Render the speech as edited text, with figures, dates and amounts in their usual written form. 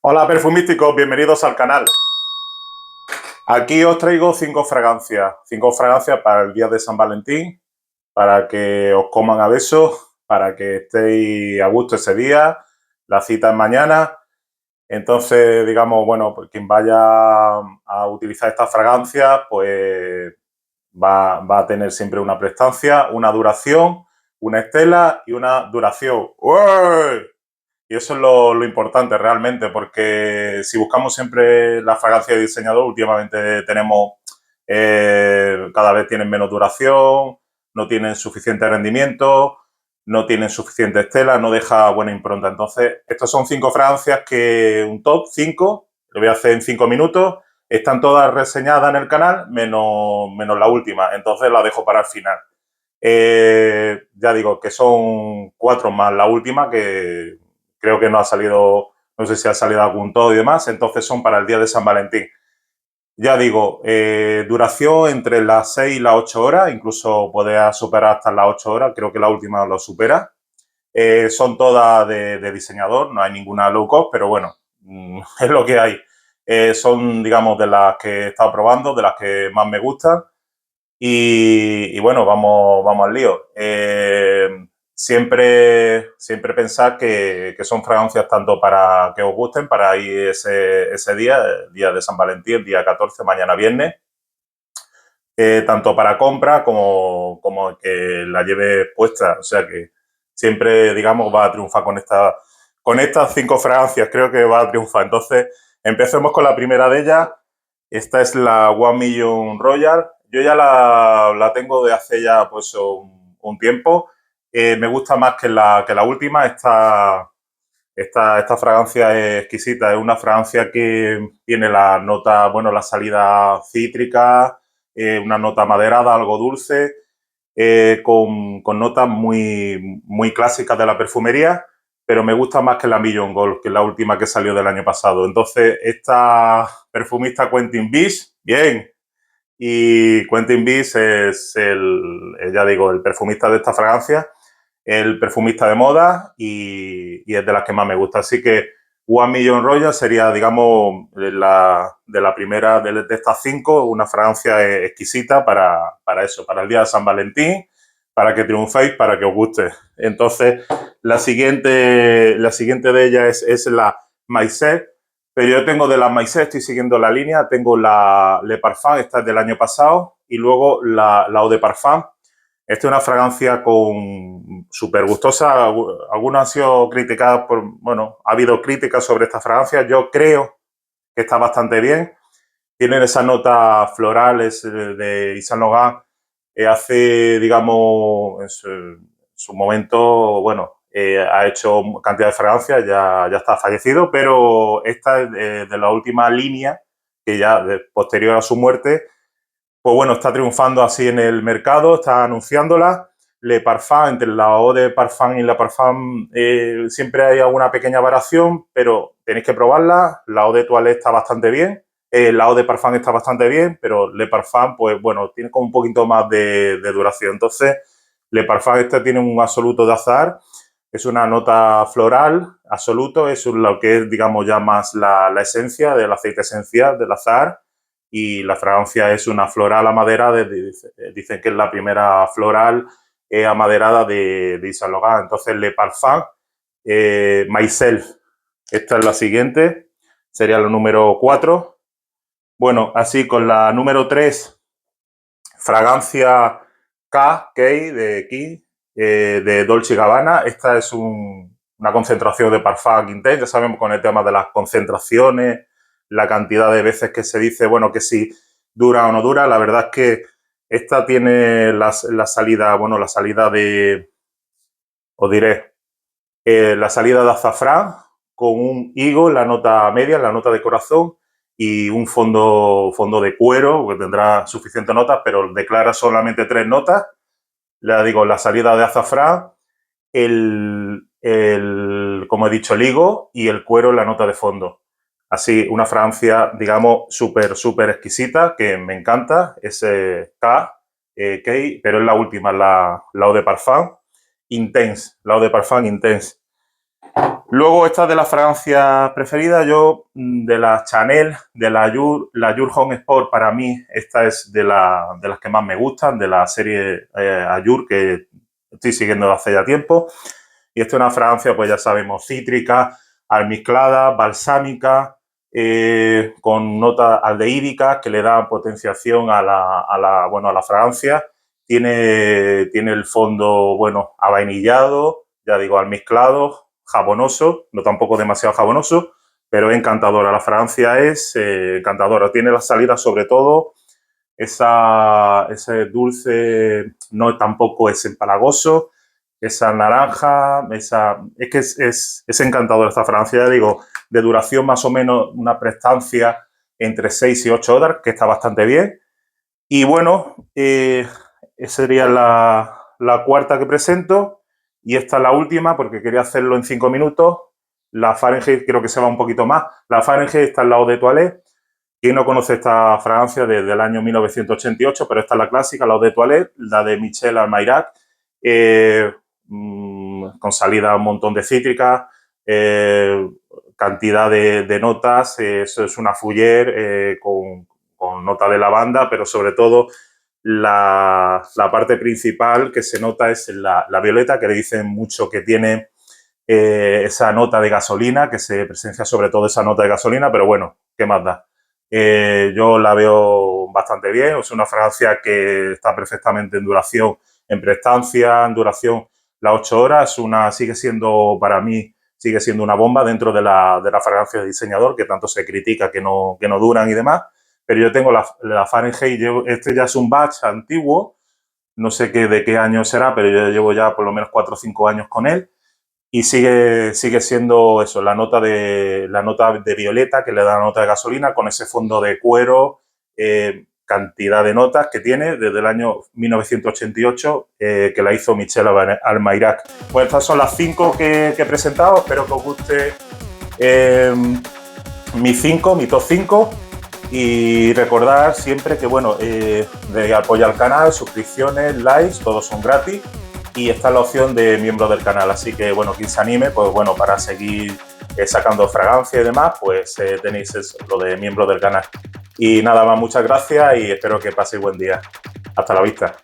Hola perfumísticos, bienvenidos al canal. Aquí os traigo 5 fragancias para el día de San Valentín, para que os coman a besos, para que estéis a gusto ese día, la cita es mañana. Entonces, digamos, bueno, pues quien vaya a utilizar estas fragancias, pues va a tener siempre una prestancia, una duración, una estela y una duración. ¡Uey! Y eso es lo importante realmente, porque si buscamos siempre la fragancia de diseñador, últimamente tenemos, cada vez tienen menos duración, no tienen suficiente rendimiento, no tienen suficiente estela, no deja buena impronta. Entonces, estas son 5 fragancias que, un top 5, lo voy a hacer en 5 minutos, están todas reseñadas en el canal, menos la última, entonces la dejo para el final. Ya digo que son 4 más la última, que creo que no ha salido, no sé si ha salido algún todo y demás, entonces son para el día de San Valentín. Ya digo, duración entre las 6 y las 8 horas, incluso puede superar hasta las 8 horas, creo que la última lo supera. Son todas de diseñador, no hay ninguna low cost, pero bueno, es lo que hay. Son, digamos, de las que he estado probando, de las que más me gustan. Y bueno, vamos al lío. Siempre pensad que son fragancias tanto para que os gusten, para ir ese día, el día de San Valentín, el día 14, mañana viernes, tanto para compra como que la lleve puesta. O sea que siempre, digamos, va a triunfar con estas 5 fragancias, creo que va a triunfar. Entonces, empecemos con la primera de ellas. Esta es la One Million Royal. Yo ya la tengo de hace ya pues un tiempo. Me gusta más que la última. Esta fragancia es exquisita. Es una fragancia que tiene la nota, bueno, la salida cítrica, una nota maderada, algo dulce, con notas muy clásicas de la perfumería, pero me gusta más que la Million Gold, que es la última que salió del año pasado. Entonces, esta perfumista Quentin Bisch, bien. Y Quentin Bisch es ya digo, el perfumista de esta fragancia, el perfumista de moda y es de las que más me gusta. Así que One Million Royal sería, digamos, de la primera de estas 5, una fragancia exquisita para eso, para el día de San Valentín, para que triunféis, para que os guste. Entonces, la siguiente de ellas es la Maïsette, pero yo tengo de la Maïsette, estoy siguiendo la línea, tengo la Le Parfum, esta es del año pasado, y luego la Eau de Parfum. Esta es una fragancia súper gustosa. Algunas han sido criticadas por, bueno, ha habido críticas sobre esta fragancia. Yo creo que está bastante bien. Tienen esas notas florales de Yves Saint Laurent. Hace, digamos, en su momento, bueno, ha hecho cantidad de fragancias, ya está fallecido, pero esta es de la última línea, que ya posterior a su muerte, pues bueno, está triunfando así en el mercado, está anunciándola. Le Parfum, entre la Eau de Parfum y la Parfum siempre hay alguna pequeña variación, pero tenéis que probarla. La Eau de Toilette está bastante bien, la Eau de Parfum está bastante bien, pero Le Parfum, pues bueno, tiene como un poquito más de duración. Entonces, Le Parfum este tiene un absoluto de azahar, es una nota floral absoluto, es lo que es, digamos, ya más la esencia del aceite esencial del azahar, y la fragancia es una floral amaderada, dicen que es la primera floral amaderada de Yves Saint Laurent. Entonces, Le Parfum, Myself, esta es la siguiente, sería la número 4. Bueno, así con la número 3, fragancia K de King, de Dolce & Gabbana. Esta es una concentración de Parfum Intense. Ya sabemos con el tema de las concentraciones, la cantidad de veces que se dice, bueno, que si dura o no dura. La verdad es que esta tiene la salida, bueno, la salida de, os diré, la salida de azafrán con un higo en la nota media, en la nota de corazón, y un fondo de cuero, que tendrá suficientes notas, pero declara solamente 3 notas. Le digo, la salida de azafrán, como he dicho, el higo y el cuero en la nota de fondo. Así, una fragancia, digamos, súper exquisita, que me encanta, es K, pero es la última, la Eau de Parfum Intense, la Eau de Parfum Intense. Luego, esta de las fragancias preferidas, yo de la Chanel, de la Allure Home Sport, para mí esta es de las que más me gustan, de la serie Allure, que estoy siguiendo hace ya tiempo. Y esta es una fragancia, pues ya sabemos, cítrica, almizclada, balsámica, con notas aldehídicas que le dan potenciación a la fragancia. Tiene el fondo, bueno, avainillado, ya digo, almizclado, jabonoso, no tampoco demasiado jabonoso, pero encantadora. La fragancia es encantadora. Tiene la salida, sobre todo, ese dulce, no tampoco es empalagoso, esa naranja, es que es encantadora esta fragancia, ya digo, de duración más o menos una prestancia entre 6 y 8 horas, que está bastante bien. Y bueno, esa sería la cuarta que presento, y esta es la última porque quería hacerlo en 5 minutos. La Fahrenheit creo que se va un poquito más. La Fahrenheit está al lado de Toilette. ¿Quién no conoce esta fragancia desde el año 1988? Pero esta es la clásica, la Eau de Toilette, la de Michel Almayrac, con salida un montón de cítricas, cantidad de notas. Eso es una fougère con nota de lavanda, pero sobre todo la parte principal que se nota es la violeta, que le dicen mucho que tiene esa nota de gasolina, que se presencia sobre todo esa nota de gasolina, pero bueno, ¿qué más da? Yo la veo bastante bien, es una fragancia que está perfectamente en duración, en prestancia, en duración las 8 horas, sigue siendo para mí, sigue siendo una bomba dentro de la fragancia de diseñador, que tanto se critica que no duran y demás, pero yo tengo la Fahrenheit, este ya es un batch antiguo, no sé de qué año será, pero yo llevo ya por lo menos 4 o 5 años con él, y sigue siendo eso, la nota de violeta, que le da la nota de gasolina, con ese fondo de cuero, cantidad de notas que tiene desde el año 1988, que la hizo Michel Almayrac. Pues estas son las 5 que he presentado. Espero que os guste mi top 5. Y recordar siempre que, bueno, de apoyar al canal, suscripciones, likes, todos son gratis. Y está la opción de miembro del canal, así que, bueno, quien se anime, pues bueno, para seguir sacando fragancia y demás, pues tenéis eso, lo de miembro del canal. Y nada más, muchas gracias y espero que paséis buen día. Hasta la vista.